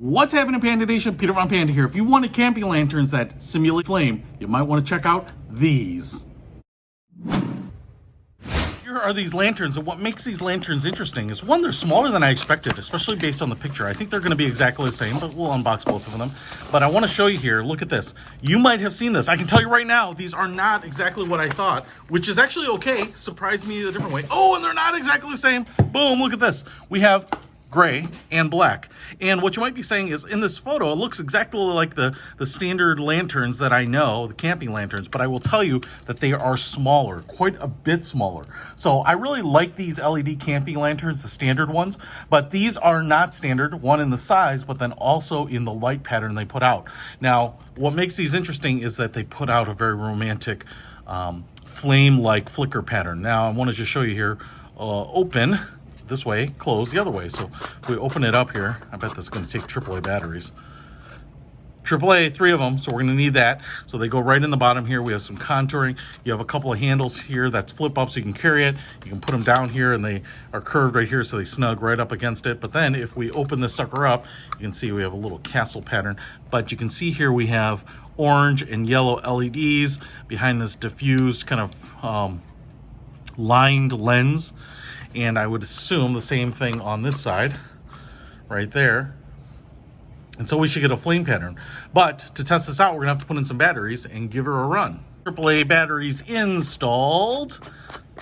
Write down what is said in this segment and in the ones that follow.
What's happening, Panda Nation? Peter Von Panda here. If you wanted camping lanterns that simulate flame, you might want to check out these. Here are these lanterns, and what makes these lanterns interesting is, one, they're smaller than I expected, especially based on the picture. I think they're going to be exactly the same, but we'll unbox both of them. But I want to show you here, look at this. You might have seen this. I can tell you right now, these are not exactly what I thought, which is actually okay. Surprised me a different way. Oh, and they're not exactly the same. Boom, look at this. We have gray and black, and what you might be saying is, in this photo it looks exactly like the standard lanterns that I know, the camping lanterns, but I will tell you that they are smaller, quite a bit smaller. So I really like these LED camping lanterns, the standard ones, but these are not standard, one in the size, but then also in the light pattern they put out. Now what makes these interesting is that they put out a very romantic flame-like flicker pattern. Now I want to just show you here, open this way, close the other way. So if we open it up here, I bet this is going to take AAA batteries. AAA, 3 of them, so we're going to need that. So they go right in the bottom here. We have some contouring. You have a couple of handles here that flip up so you can carry it. You can put them down here, and they are curved right here so they snug right up against it. But then if we open this sucker up, you can see we have a little castle pattern. But you can see here we have orange and yellow LEDs behind this diffused kind of lined lens. And I would assume the same thing on this side, right there. And so we should get a flame pattern. But to test this out, we're gonna have to put in some batteries and give her a run. AAA batteries installed.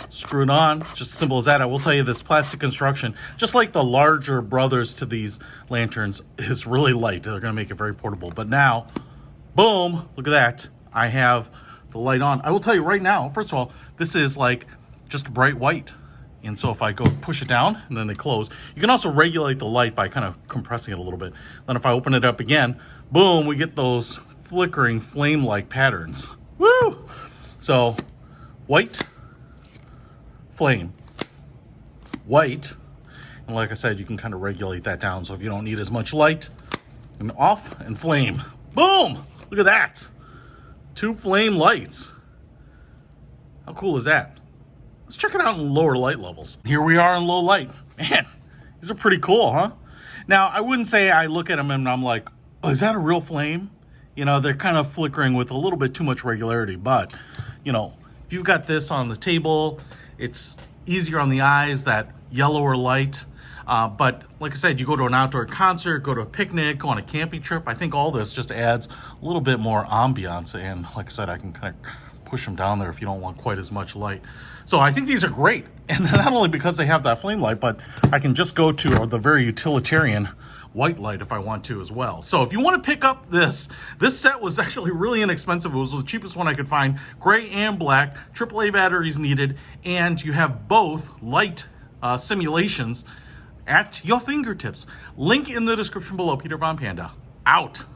Screw it on, just as simple as that. I will tell you, this plastic construction, just like the larger brothers to these lanterns, is really light. They're gonna make it very portable. But now, boom, look at that. I have the light on. I will tell you right now, first of all, this is like just bright white. And so if I go push it down and then they close, you can also regulate the light by kind of compressing it a little bit. Then if I open it up again, boom, we get those flickering flame-like patterns. Woo! So white, flame, white. And like I said, you can kind of regulate that down. So if you don't need as much light, and off and flame. Boom! Look at that. 2 flame lights. How cool is that? Let's check it out in lower light levels. Here we are in low light. Man, these are pretty cool, huh? Now, I wouldn't say I look at them and I'm like, oh, is that a real flame? You know, they're kind of flickering with a little bit too much regularity, but, you know, if you've got this on the table, it's easier on the eyes, that yellower light. But like I said, you go to an outdoor concert, go to a picnic, go on a camping trip, I think all this just adds a little bit more ambiance. And like I said, I can kind of push them down there if you don't want quite as much light. So I think these are great. And not only because they have that flame light, but I can just go to the very utilitarian white light if I want to as well. So if you want to pick up this set was actually really inexpensive. It was the cheapest one I could find. Gray and black, AAA batteries needed, and you have both light simulations at your fingertips. Link in the description below. Peter Von Panda, out.